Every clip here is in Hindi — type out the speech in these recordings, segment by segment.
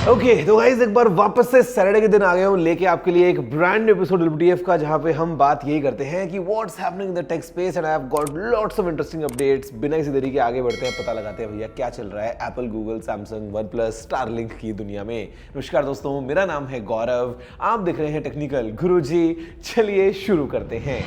ओके तो गाइस एक बार वापस से सैटरडे के दिन आ गया हूँ लेके आपके लिए एक ब्रांड न्यू एपिसोड WTF का, जहाँ पे हम बात यही करते हैं कि what's happening in the tech space and I have got lots of interesting updates. बिना किसी देरी के आगे बढ़ते हैं, पता लगाते हैं भैया क्या चल रहा है Apple, Google, Samsung, one plus, Starlink की दुनिया में। नमस्कार दोस्तों, मेरा नाम है गौरव, आप देख रहे हैं टेक्निकल गुरुजी। चलिए शुरू करते हैं।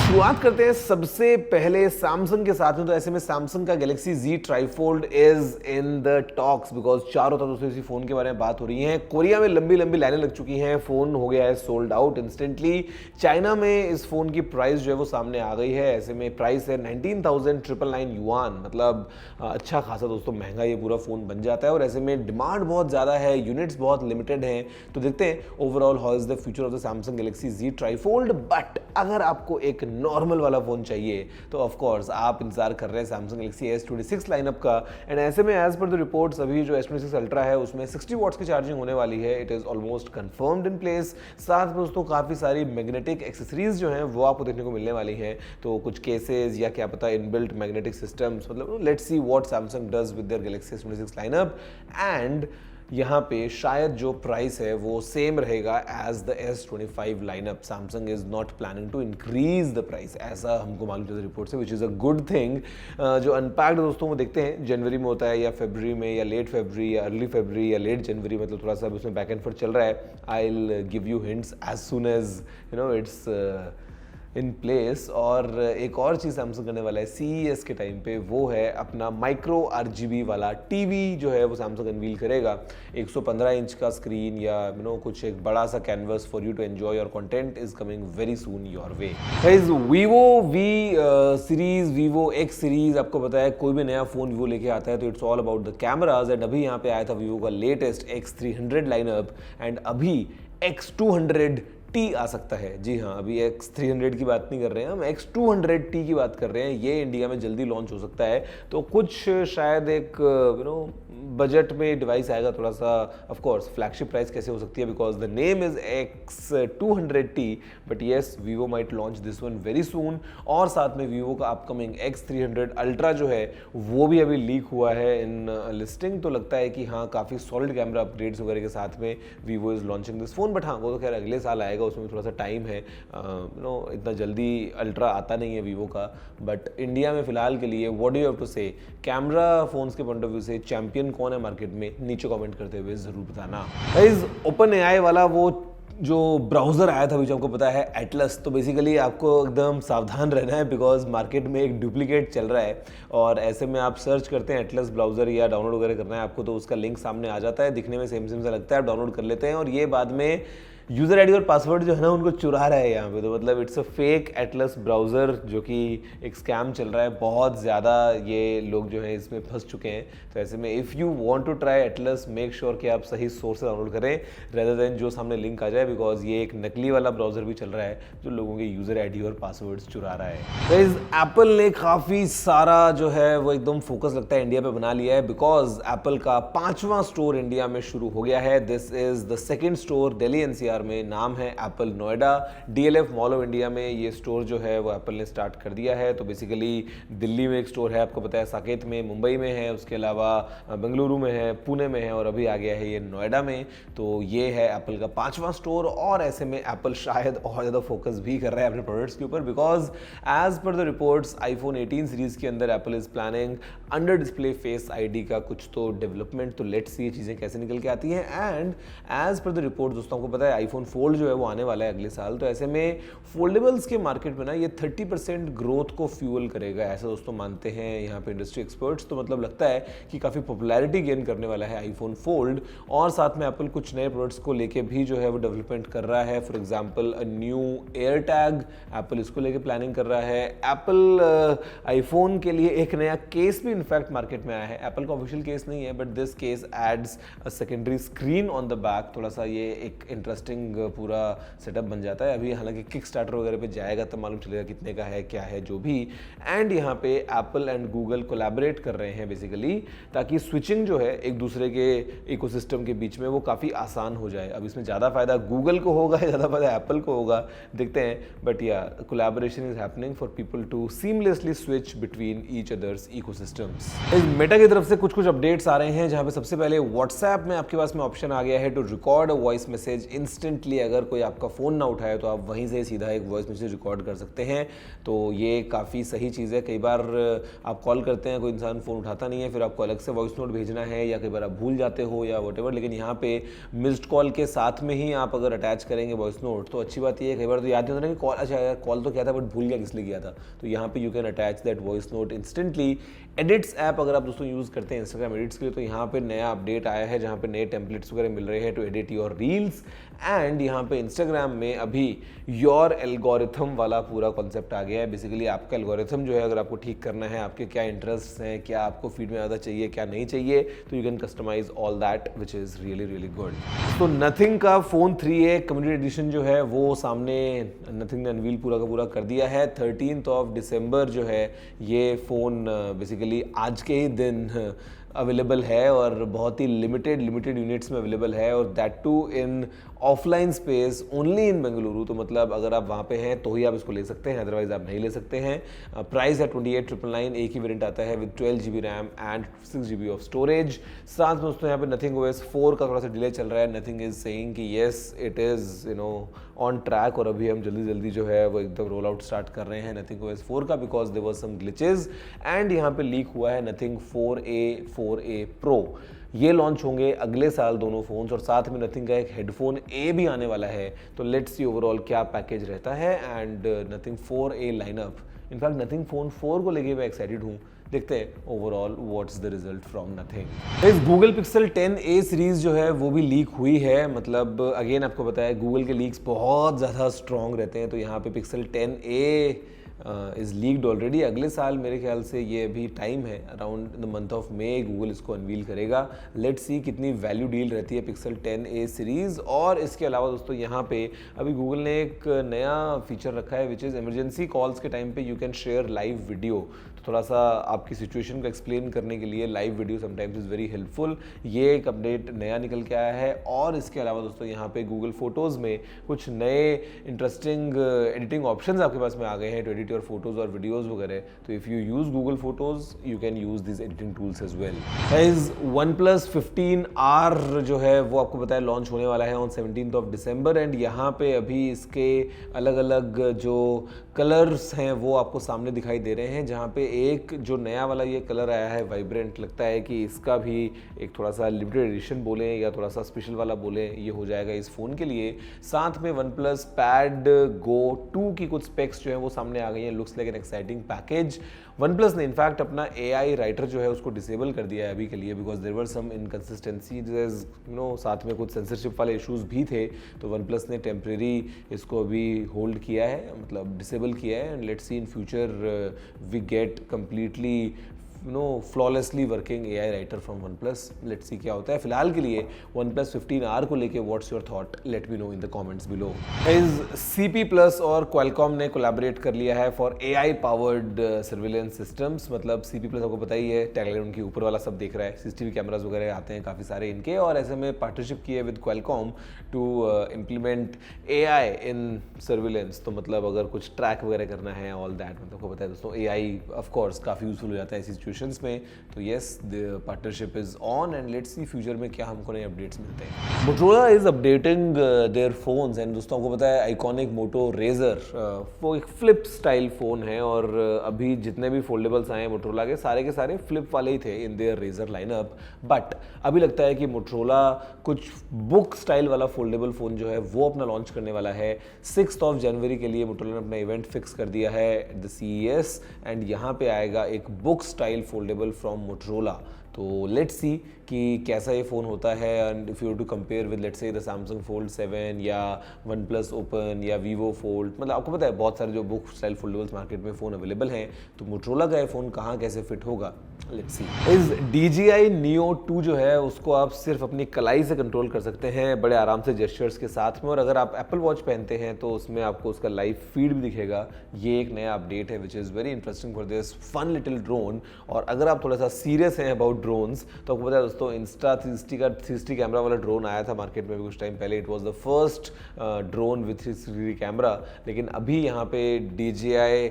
शुरुआत करते हैं सबसे पहले सैमसंग के साथ में। तो ऐसे में सैमसंग का Galaxy Z trifold is in the talks because चारों तरफ से इसी फोन के बारे में बात हो रही है। कोरिया में लंबी लंबी लाइनें लग चुकी हैं, फोन हो गया है सोल्ड आउट इंस्टेंटली। चाइना में इस फोन की प्राइस जो है वो सामने आ गई है। ऐसे में प्राइस है 19,999 युआन, मतलब अच्छा खासा दोस्तों महंगा ये पूरा फोन बन जाता है। और ऐसे में डिमांड बहुत ज़्यादा है, यूनिट्स बहुत लिमिटेड हैं। तो देखते हैं overall how is the future of the Samsung Galaxy Z trifold. But अगर आपको एक नॉर्मल वाला फोन चाहिए तो ऑफ कोर्स आप इंतजार कर रहे हैं सैमसंग गैलेक्सी S26 लाइनअप का। एंड ऐसे में एज पर द रिपोर्ट्स अभी जो S26 अल्ट्रा है उसमें 60 वॉट्स की चार्जिंग होने वाली है। It is almost confirmed in place. साथ में दोस्तों काफी सारी मैग्नेटिक एक्सेसरीज जो हैं वो आपको देखने को मिलने वाली हैं। तो कुछ केसेस या क्या पता इनबिल्ट मैग्नेटिक सिस्टम्स, मतलब let's see what Samsung does with their Galaxy S26 lineup. And यहाँ पे शायद जो प्राइस है वो सेम रहेगा as the S25 lineup. Samsung is not planning to increase the price, ऐसा हमको मालूम चलता है रिपोर्ट से, which is a good thing. जो अनपैक्ड दोस्तों वो देखते हैं जनवरी में होता है या फरवरी में या लेट फरवरी या अर्ली फरवरी या लेट जनवरी, मतलब थोड़ा सा उसमें बैक एंड फोर्थ चल रहा है। I will give you hints as soon as you know it's in place. और एक और चीज़ सैमसंग करने वाला है CES के टाइम पे, वो है अपना माइक्रो RGB वाला टीवी जो है वो सैमसंग अनवील करेगा। 115 इंच का स्क्रीन या कुछ एक बड़ा सा canvas for you to enjoy your content is coming very soon your way. Guys Vivo V series, Vivo X series, आपको पता है कोई भी नया फोन वीवो लेके आता है तो it's all about the cameras. And अभी यहाँ पे आया था वीवो का लेटेस्ट X300 लाइनअप एंड अभी X200T आ सकता है। जी हाँ, अभी X300 की बात नहीं कर रहे हैं हम, X200T की बात कर रहे हैं। ये इंडिया में जल्दी लॉन्च हो सकता है। तो कुछ शायद एक बजट में डिवाइस आएगा थोड़ा सा। ऑफ कोर्स फ्लैगशिप प्राइस कैसे हो सकती है because the name is X200T, but yes Vivo might launch this one very soon. और साथ में वीवो का अपकमिंग X300 अल्ट्रा जो है वो भी अभी लीक हुआ है इन लिस्टिंग। तो लगता है कि हाँ काफ़ी सॉलिड कैमरा अपग्रेड्स वगैरह के साथ में Vivo is launching this phone. But हाँ वो तो खैर अगले साल आएगा, उसमें थोड़ा सा टाइम है। इतना जल्दी अल्ट्रा आता नहीं है वीवो का। बट इंडिया में फिलहाल के लिए what do you have to से, कैमरा फोन्स के पॉइंट ऑफ व्यू से चैंपियन कौन है मार्केट में, नीचे कमेंट करते हुए जरूर बताना। गाइस OpenAI वाला वो जो ब्राउजर आया था जो आपको पता है एटलस, तो बेसिकली आपको एकदम सावधान रहना है बिकॉज मार्केट में एक डुप्लीकेट चल रहा है। और ऐसे में आप सर्च करते हैं एटलस ब्राउजर या डाउनलोड वगैरह करना है आपको, तो उसका लिंक सामने आ जाता है, दिखने में सेम सा लगता है, आप डाउनलोड कर लेते हैं और ये बाद में यूज़र आईडी और पासवर्ड जो है ना उनको चुरा रहा है यहाँ पे। तो मतलब it's a fake Atlas browser जो कि एक स्कैम चल रहा है। बहुत ज़्यादा ये लोग जो हैं इसमें फंस चुके हैं। तो ऐसे में if you want to try Atlas, make sure कि आप सही सोर्स से डाउनलोड करें रेदर देन जो सामने लिंक आ जाए, बिकॉज ये एक नकली वाला ब्राउज़र भी चल रहा है जो लोगों के यूज़र आईडी और पासवर्ड्स चुरा रहा है। गाइस एप्पल ने काफ़ी सारा जो है वो एकदम फोकस लगता है इंडिया पे बना लिया है बिकॉज एप्पल का 5वां स्टोर इंडिया में शुरू हो गया है। This is the second store Delhi NCR में, नाम है Apple Noida. DLF mall of India में ये स्टोर जो है वो एप्पल ने स्टार्ट कर दिया है। तो बेसिकली दिल्ली में एक स्टोर है, आपको पता है साकेत में, मुंबई में है, उसके अलावा बेंगलुरु में है, पुणे में है और अभी आ गया है ये नोएडा में। तो ये है एप्पल का 5वां स्टोर। और ऐसे में एप्पल शायद और ज़्यादा फोकस भी कर रहा है अपने प्रोडक्ट्स के ऊपर because as per the reports iPhone 18 series के अंदर Apple is planning under display face ID का कुछ तो डेवलपमेंट। तो लेट्स सी ये चीज़ें कैसे निकल के आती हैं। And as per the report दोस्तों को पता है iPhone फोल्ड जो है वो आने वाला है अगले साल। तो ऐसे में फोल्डेबल्स के मार्केट में ना ये 30% ग्रोथ को फ्यूल करेगा, ऐसा दोस्तों मानते हैं यहाँ पे इंडस्ट्री एक्सपर्ट्स। तो मतलब लगता है कि काफ़ी पॉपुलैरिटी गेन करने वाला है iPhone फोल्ड। और साथ में एप्पल कुछ नए प्रोडक्ट्स को लेके भी जो है वो डेवलपमेंट कर रहा है। For example a new air tag, Apple इसको लेके प्लानिंग कर रहा है। एप्पल आईफोन के लिए एक नया केस भी इनफैक्ट मार्केट में आया है। एप्पल का ऑफिशियल केस नहीं है but this case adds a secondary screen on the back. थोड़ा सा ये एक इंटरेस्टिंग इंटरेस्टिंग पूरा सेटअप बन जाता है। अभी हालांकि किक स्टार्टर वगैरह पे जाएगा तब मालूम चलेगा कितने का है, क्या है, जो भी। एंड यहाँ पे एप्पल एंड गूगल कोलैबोरेट कर रहे हैं बेसिकली, ताकि स्विचिंग जो है एक दूसरे के इकोसिस्टम के बीच में वो काफ़ी आसान हो जाए। अब इसमें ज़्यादा फायदा गूगल को होगा या ज़्यादा फायदा एप्पल को होगा, देखते हैं। बट या collaboration is happening for people to seamlessly switch between each others ecosystems. इस मेटा की तरफ से कुछ कुछ अपडेट्स आ रहे हैं, जहाँ पे सबसे पहले व्हाट्सएप में आपके पास में ऑप्शन आ गया है to record a voice message instantly. अगर कोई आपका फ़ोन ना उठाए तो आप वहीं से सीधा एक वॉइस मैसेज रिकॉर्ड कर सकते हैं। तो ये काफ़ी सही चीज़ है। कई बार आप कॉल करते हैं, कोई इंसान फ़ोन उठाता नहीं है, फिर आपको अलग से वॉइस नोट भेजना है, या कई बार आप भूल जाते हो या वॉटेवर, लेकिन यहाँ पे मिस्ड कॉल के साथ में ही आप अगर अटैच करेंगे वॉइस नोट तो अच्छी बात ये है। कई बार तो याद नहीं होता कि कॉल, अच्छा यार कॉल तो किया था बट भूल गया किस लिए किया था, तो यहाँ पे you can attach that voice note instantly. Edits app अगर आप दोस्तों यूज़ करते हैं इंस्टाग्राम एडिट्स के लिए, तो यहाँ पे नया अपडेट आया है जहाँ पे नए टेम्पलेट्स वगैरह मिल रहे हैं to edit your reels. And यहाँ पे इंस्टाग्राम में अभी योर एल्गोरिथम वाला पूरा कॉन्सेप्ट आ गया है। बेसिकली आपका एल्गोरिथम जो है, अगर आपको ठीक करना है, आपके क्या इंटरेस्ट हैं, क्या आपको फीड में ज़्यादा चाहिए, क्या नहीं चाहिए, तो you can customise all that which is really really good. तो नथिंग का फ़ोन 3A कम्युनिटी एडिशन जो है वो सामने नथिंग ने अनवील पूरा का पूरा कर दिया है। 13 दिसंबर जो है ये फ़ोन बेसिकली आज के ही दिन अवेलेबल है और बहुत ही लिमिटेड यूनिट्स में अवेलेबल है, और that to in offline space only in Bengaluru. तो मतलब अगर आप वहाँ पे हैं तो ही आप इसको ले सकते हैं, अदरवाइज आप नहीं ले सकते हैं। प्राइस है 28,999। एक ही वेरिएंट आता है with 12 GB RAM and 6 GB of storage. साथ में दोस्तों यहाँ पे नथिंग OS 4 का थोड़ा सा डिले चल रहा है। नथिंग इज सेइंग कि yes it is on track, और अभी हम जल्दी जो है वो एकदम रोल आउट स्टार्ट कर रहे हैं नथिंग OS 4 का, because there were some glitches. And यहाँ पे लीक हुआ है नथिंग 4A प्रो। ये लॉन्च होंगे अगले साल दोनों फ़ोन्स, और साथ में नथिंग का एक हेडफोन ए भी आने वाला है। तो लेट्स सी ओवरऑल क्या पैकेज रहता है and nothing 4A lineup. In fact nothing phone 4 को लेके मैं एक्साइटेड हूँ, देखते हैं overall what's the result from nothing. इस गूगल पिक्सल 10A सीरीज जो है वो भी लीक हुई है। मतलब अगेन आपको पता है गूगल के लीक्स बहुत ज़्यादा स्ट्रॉन्ग रहते हैं, तो यहाँ पे pixel 10A is leaked already. अगले साल मेरे ख्याल से ये अभी टाइम है, around the month of May Google इसको अनवील करेगा। लेट्स सी कितनी वैल्यू डील रहती है पिक्सल 10A सीरीज़। और इसके अलावा दोस्तों यहाँ पे अभी गूगल ने एक नया फीचर रखा है विच इज़ इमरजेंसी कॉल्स के टाइम पे you can share live video. तो थोड़ा सा आपकी सिचुएशन को एक्सप्लेन करने के लिए live video sometimes is very helpful. ये एक अपडेट नया निकल के आया है। और इसके अलावा दोस्तों यहाँ पे गूगल फोटोज़ में कुछ नए इंटरेस्टिंग एडिटिंग ऑप्शंस आपके पास में आ गए हैं टू एडिट योर फोटोज़ और वीडियोज़ वगैरह। तो if you use Google photos you can use this editing tools as well. Guys OnePlus 15R जो है वो आपको पता है लॉन्च होने वाला है ऑन 17 दिसंबर। एंड यहाँ पे अभी इसके अलग अलग जो कलर्स हैं वो आपको सामने दिखाई दे रहे हैं, जहाँ पे एक जो नया वाला ये कलर आया है वाइब्रेंट, लगता है कि इसका भी एक थोड़ा सा लिमिटेड एडिशन बोलें या थोड़ा सा स्पेशल वाला बोलें, ये हो जाएगा इस फ़ोन के लिए। साथ में OnePlus Pad Go 2 की कुछ स्पेक्स जो है वो सामने आ गई हैं। Looks like an exciting package. OnePlus ने इनफैक्ट अपना AI राइटर जो है उसको डिसेबल कर दिया है अभी के लिए, because there were some inconsistencies, साथ में कुछ सेंसरशिप वाले इशूज़ भी थे। तो OnePlus ने टेम्प्रेरी इसको अभी होल्ड किया है, मतलब डिसेबल किया है। And let's see in future we get completely flawlessly working AI writer from OnePlus। Let's see क्या होता है। फिलहाल के लिए OnePlus 15R को लेके what's your thought, let me know in the comments below. CP+ और Qualcomm ने कोलैबोरेट कर लिया है for AI powered surveillance systems. मतलब CP+ आपको पता ही है, टैगलाइन उनकी ऊपर वाला सब देख रहा है, CCTV कैमराज वगैरह आते हैं काफ़ी सारे इनके, और ऐसे में पार्टनरशिप की है with Qualcomm to implement AI in surveillance. तो मतलब अगर कुछ ट्रैक वगैरह करना है ऑल दैट, मतलब आपको पता है दोस्तों AI ऑफ कोर्स काफ़ी यूजफुल हो जाता है ऐसी में। तो yes the partnership is on and let's see future में क्या हमको नए अपडेट्स मिलते हैं। Motorola is updating their phones and दोस्तों आपको पता है आइकॉनिक मोटो रेजर वो एक फ्लिप स्टाइल फोन है, और अभी जितने भी फोल्डेबल्स आए हैं मोटोरोला के सारे फ्लिप वाले ही थे in their razor lineup. But अभी लगता है कि मोटोरोला कुछ बुक स्टाइल वाला फोल्डेबल फोन जो है वो अपना लॉन्च करने वाला है 6 जनवरी के लिए। मोटोरोला ने अपना इवेंट फिक्स कर दिया है एट द CES, एंड यहाँ पे आएगा एक book style foldable from Motorola. तो लेट्स सी कि कैसा ये फ़ोन होता है। And if you to compare with let's say the Samsung fold 7 या वन प्लस ओपन या वीवो फोल्ड, मतलब आपको पता है बहुत सारे जो बुक स्टाइल फोल्डेबल्स मार्केट में फ़ोन अवेलेबल हैं, तो मोटरोला का ये फ़ोन कहाँ कैसे फिट होगा, लेट्स सी। इस DJI Neo 2 जो है उसको आप सिर्फ अपनी कलाई से कंट्रोल कर सकते हैं बड़े आराम से जेस्चर्स के साथ में, और अगर आप एप्पल वॉच पहनते हैं तो उसमें आपको उसका लाइव फीड भी दिखेगा। ये एक नया अपडेट है which is very interesting for this fun little drone. और अगर आप थोड़ा सा सीरियस हैं अबाउट ड्रोन्स तो आपको पता है दोस्तों, इंस्टा 360 का 360 कैमरा वाला ड्रोन आया था मार्केट में कुछ टाइम पहले। It was the first drone with 360 camera, लेकिन अभी यहाँ पे DJI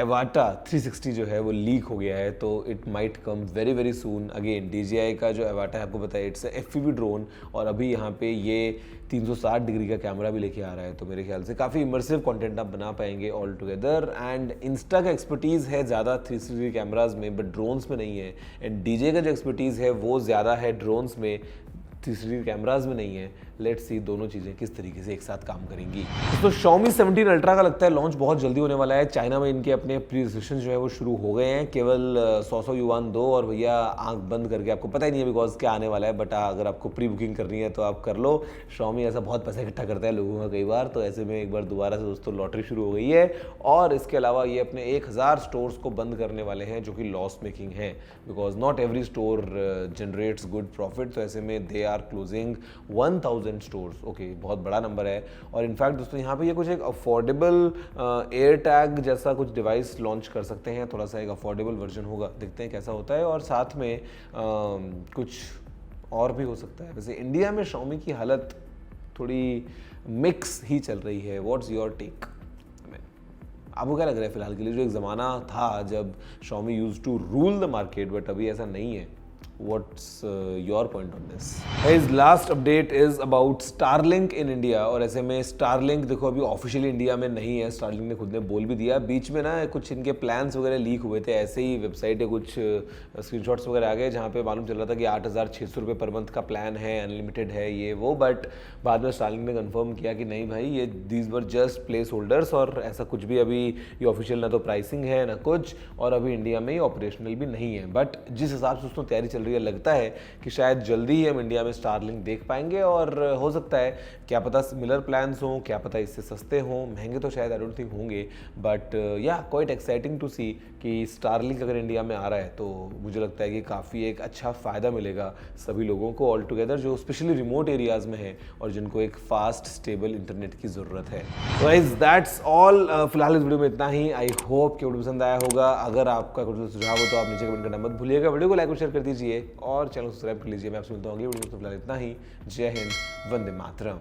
एवाटा 360 जो है वो लीक हो गया है, तो it might come very very soon. Again DJI का जो एवाटा है आपको पता है इट्स FPV ड्रोन, और अभी यहाँ पे ये 360 डिग्री का कैमरा भी लेके आ रहा है, तो मेरे ख्याल से काफ़ी इमर्सिव कंटेंट आप बना पाएंगे ऑल टुगेदर। एंड इंस्टा का एक्सपर्टीज़ है ज़्यादा 360 कैमराज में, बट ड्रोन्स में नहीं है। एंड DJI का जो एक्सपर्टीज़ है वो ज़्यादा है ड्रोन्स में, 360 कैमराज में नहीं है। लेट्स सी दोनों चीज़ें किस तरीके से एक साथ काम करेंगी। तो Xiaomi 17 अल्ट्रा का लगता है लॉन्च बहुत जल्दी होने वाला है। चाइना में इनके अपने प्री रजिस्ट्रेशन जो है वो शुरू हो गए हैं, केवल 100 युआन दो, और भैया आंख बंद करके, आपको पता ही नहीं है बिकॉज क्या आने वाला है, बट अगर आपको प्री बुकिंग करनी है तो आप कर लो। Xiaomi ऐसा बहुत पैसा इकट्ठा करता है लोगों का कई बार, तो ऐसे में एक बार दोबारा से दोस्तों लॉटरी शुरू हो गई है। और इसके अलावा ये अपने 1000 स्टोर्स को बंद करने वाले हैं जो कि लॉस मेकिंग है, because not every store generates good profit. तो ऐसे में they are closing 1000 stores. Okay, बहुत बड़ा नंबर है। और इनफैक्ट दोस्तों यहाँ पे ये कुछ एक अफोर्डेबल एयर टैग जैसा कुछ डिवाइस लॉन्च कर सकते हैं, थोड़ा सा एक अफोर्डेबल वर्जन होगा, देखते हैं कैसा होता है। और साथ में कुछ और भी हो सकता है। वैसे इंडिया में Xiaomi की हालत थोड़ी मिक्स ही चल रही है। What's your take? आपको क्या लग रहा है फिलहाल के लिए? जो एक ज़माना था जब Xiaomi used to rule the market, but अभी ऐसा नहीं है। What's your point on this? His last update is about Starlink in India, और ऐसे में Starlink देखो अभी ऑफिशियली इंडिया में नहीं है। Starlink ने खुद ने बोल भी दिया, बीच में ना कुछ इनके प्लान्स वगैरह लीक हुए थे, ऐसे ही वेबसाइट या कुछ स्क्रीनशॉट्स वगैरह आ गए जहाँ पे मालूम चल रहा था कि 8600 रुपये पर मंथ का प्लान है, अनलिमिटेड है ये वो। बट बाद में Starlink ने कंफर्म किया कि नहीं भाई, ये these were just place holders, और ऐसा कुछ भी अभी ये ऑफिशियल ना तो प्राइसिंग है ना कुछ, और अभी इंडिया में ये ऑपरेशनल भी नहीं है। बट जिस हिसाब से उसको तैयारी चल रही है, लगता है कि शायद जल्दी ही हम इंडिया में Starlink देख पाएंगे। और हो सकता है क्या पता सिमिलर प्लान्स हों, क्या पता इससे सस्ते हों, महंगे तो शायद आई डोंट थिंक होंगे, बट या क्वाइट एक्साइटिंग टू सी कि Starlink अगर इंडिया में आ रहा है तो मुझे लगता है कि काफ़ी एक अच्छा फ़ायदा मिलेगा सभी लोगों को ऑल टुगेदर, जो स्पेशली रिमोट एरियाज़ में है और जिनको एक फास्ट स्टेबल इंटरनेट की ज़रूरत है। गाइस दैट्स ऑल, फिलहाल इस वीडियो में इतना ही। आई होप कि वीडियो पसंद आया होगा। अगर आपका कुछ सुझाव हो तो आप नीचे कमेंट करना मत भूलिएगा। वीडियो को लाइक और शेयर कर दीजिए और चैनल को सब्सक्राइब कर लीजिए। मैं आपसे मिलता हूँ अगली वीडियो में, तो फिलहाल इतना ही। जय हिंद, वंदे मातरम।